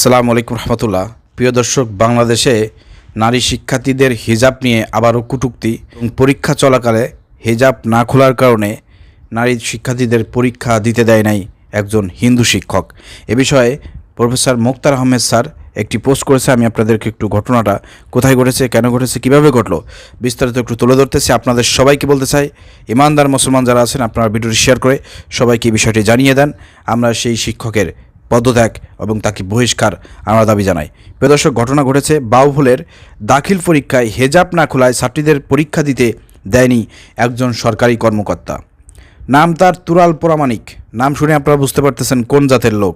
আসসালামু আলাইকুম রহমতুল্লাহ। প্রিয় দর্শক, বাংলাদেশে নারী শিক্ষার্থীদের হিজাব নিয়ে আবারও কটূক্তি এবং পরীক্ষা চলাকালে হিজাব না খোলার কারণে নারী শিক্ষার্থীদের পরীক্ষা দিতে দেয় নাই একজন হিন্দু শিক্ষক। এ বিষয়ে প্রফেসর মোক্তার আহমেদ স্যার একটি পোস্ট করেছে। আমি আপনাদেরকে একটু ঘটনাটা কোথায় ঘটেছে, কেন ঘটেছে, কীভাবে ঘটলো বিস্তারিত একটু তুলে ধরতেছি। আপনাদের সবাইকে বলতে চাই, ইমানদার মুসলমান যারা আছেন আপনারা ভিডিওটি শেয়ার করে সবাইকে এই বিষয়টি জানিয়ে দেন। আমরা সেই শিক্ষকের পদত্যাগ এবং তাকে বহিষ্কার আমরা দাবি জানাই। প্রিয় দর্শক, ঘটনা ঘটেছে বাউফলের দাখিল পরীক্ষায় হেজাব না খোলায় ছাত্রীদের পরীক্ষা দিতে দেয়নি একজন সরকারি কর্মকর্তা। নাম তার তুরাল প্রামাণিক। নাম শুনে আপনারা বুঝতে পারতেছেন কোন জাতের লোক।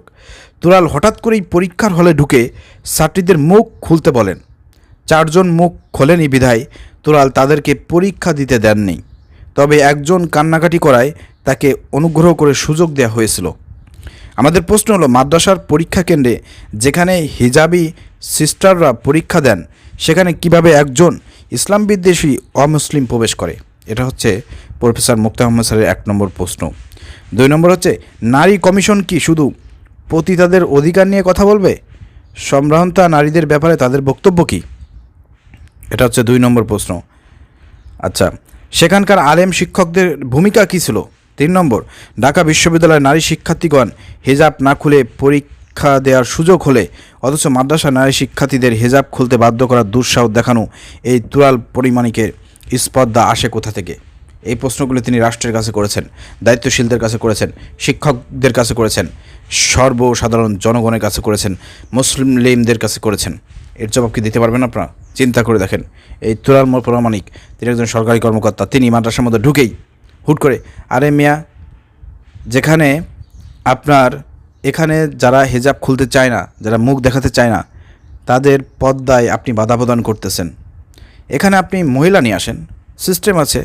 তুরাল হঠাৎ করেই পরীক্ষার হলে ঢুকে ছাত্রীদের মুখ খুলতে বলেন। 4 জন মুখ খোলেনি বিধায় তুরাল তাদেরকে পরীক্ষা দিতে দেননি। তবে একজন কান্নাকাটি করায় তাকে অনুগ্রহ করে সুযোগ দেওয়া হয়েছিল। আমাদের প্রশ্ন হলো, মাদ্রাসার পরীক্ষা কেন্দ্রে যেখানে হিজাবি সিস্টাররা পরীক্ষা দেন সেখানে কিভাবে একজন ইসলাম বিদ্বেষী অমুসলিম প্রবেশ করে? এটা হচ্ছে প্রফেসর মোক্তার আহমেদ স্যারের 1 নম্বর প্রশ্ন। 2 নম্বর হচ্ছে, নারী কমিশন কি শুধু পতিতাদের অধিকার নিয়ে কথা বলবে? সম্ভ্রান্ত নারীদের ব্যাপারে তাদের বক্তব্য কী? এটা হচ্ছে 2 নম্বর প্রশ্ন। আচ্ছা, সেখানকার আলেম শিক্ষকদের ভূমিকা কী ছিল? 3 নম্বর, ঢাকা বিশ্ববিদ্যালয়ের নারী শিক্ষার্থীগণ হিজাব না খুলে পরীক্ষা দেওয়ার সুযোগ হলে অথচ মাদ্রাসা নারী শিক্ষার্থীদের হিজাব খুলতে বাধ্য করার দুঃসাহস দেখানো এই তুরাল পরিমাণিকের স্পর্ধা আসে কোথা থেকে? এই প্রশ্নগুলো তিনি রাষ্ট্রের কাছে করেছেন, দায়িত্বশীলদের কাছে করেছেন, শিক্ষকদের কাছে করেছেন, সর্বসাধারণ জনগণের কাছে করেছেন, মুসলিমদের কাছে করেছেন। এর জবাব কি দিতে পারবেন আপনারা? চিন্তা করে দেখেন। এই তুরাল প্রামাণিক তিনি একজন সরকারি কর্মকর্তা। তিনি মাদ্রাসার মধ্যে ঢুকেই হুট করে, আরে মিয়া, যেখানে আপনার এখানে যারা হিজাব খুলতে চায় না, যারা মুখ দেখাতে চায় না, তাদের পর্দায় আপনি বাধা প্রদান করতেছেন। এখানে আপনি মহিলা নিয়ে আসেন, সিস্টেম আছে,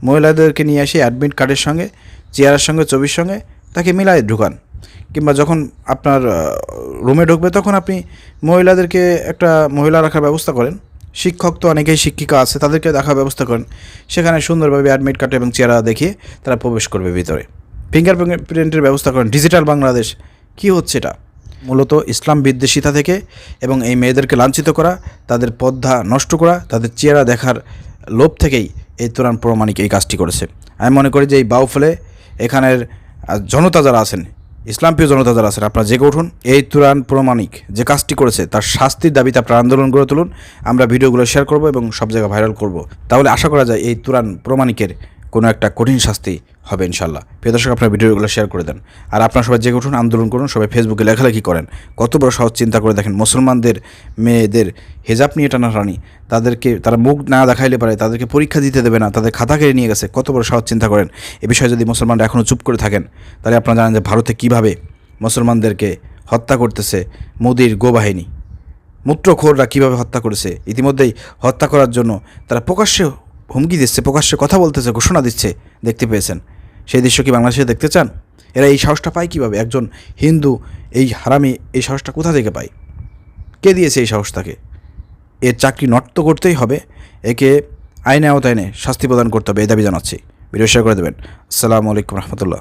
মহিলাদেরকে নিয়ে এসে অ্যাডমিট কার্ডের সঙ্গে, চেয়ারের সঙ্গে, ছবির সঙ্গে তাকে মিলাই ঢুকান। কিংবা যখন আপনার রুমে ঢুকবে তখন আপনি মহিলাদেরকে একটা মহিলা রাখার ব্যবস্থা করেন। শিক্ষক তো অনেকেই শিক্ষিকা আছে, তাদেরকে দেখার ব্যবস্থা করেন। সেখানে সুন্দরভাবে অ্যাডমিট কার্ড এবং চেহারা দেখিয়ে তারা প্রবেশ করবে ভিতরে। ফিঙ্গারপ্রিন্টের ব্যবস্থা করেন। ডিজিটাল বাংলাদেশ কি হচ্ছে এটা? মূলত ইসলাম বিদ্বেষিতা থেকে এবং এই মেয়েদেরকে লাঞ্ছিত করা, তাদের পর্দা নষ্ট করা, তাদের চেহারা দেখার লোভ থেকেই এই তুরাল প্রামাণিক এই কাজটি করেছে। আমি মনে করি যে এই বাউফলে এখানের জনতা যারা আছেন, ইসলামপ্রিয় জনতা যারা আছেন, আপনারা জেগে উঠুন। এই তুরাল প্রামাণিক যে কাজটি করেছে তার শাস্তির দাবিতে আপনারা আন্দোলন গড়ে তুলুন। আমরা ভিডিওগুলো শেয়ার করব এবং সব জায়গায় ভাইরাল করব। তাহলে আশা করা যায় এই তুরাল প্রামাণিকের কোনো একটা কঠিন শাস্তি হবে ইনশাল্লাহ। প্রিয় দর্শক, আপনার ভিডিওগুলো শেয়ার করে দেন। আর আপনারা সবাই জেগে উঠুন, আন্দোলন করুন, সবাই ফেসবুকে লেখালেখি করেন। কত বড় সহজ, চিন্তা করে দেখেন। মুসলমানদের মেয়েদের হিজাব নিয়ে টানাটানি, তাদেরকে তারা মুখ না দেখাইলে পারে তাদেরকে পরীক্ষা দিতে দেবে না, তাদের খাতা কেড়ে নিয়ে গেছে। কত বড় সহজ, চিন্তা করেন। এ বিষয়ে যদি মুসলমানরা এখনও চুপ করে থাকেন তাহলে আপনারা জানেন যে ভারতে কীভাবে মুসলমানদেরকে হত্যা করতেছে মোদির গোবাহিনী। মূত্রখোররা কীভাবে হত্যা করেছে। ইতিমধ্যেই হত্যা করার জন্য তারা প্রকাশ্যে হুমকি দিচ্ছে, প্রকাশ্যে কথা বলতেছে, ঘোষণা দিচ্ছে। দেখতে পেয়েছেন সেই দৃশ্য কি বাংলাদেশে দেখতে চান? এরা এই সাহসটা পায় কীভাবে? একজন হিন্দু এই হারামি এই সাহসটা কোথা থেকে পায়? কে দিয়েছে এই সাহস তাকে? এর চাকরি নষ্ট করতেই হবে। একে আইনে আওতায় এনে শাস্তি প্রদান করতে হবে, এই দাবি জানাচ্ছি। ভিডিও শেয়ার করে দেবেন। আসসালামু আলাইকুম রহমতুল্লাহ।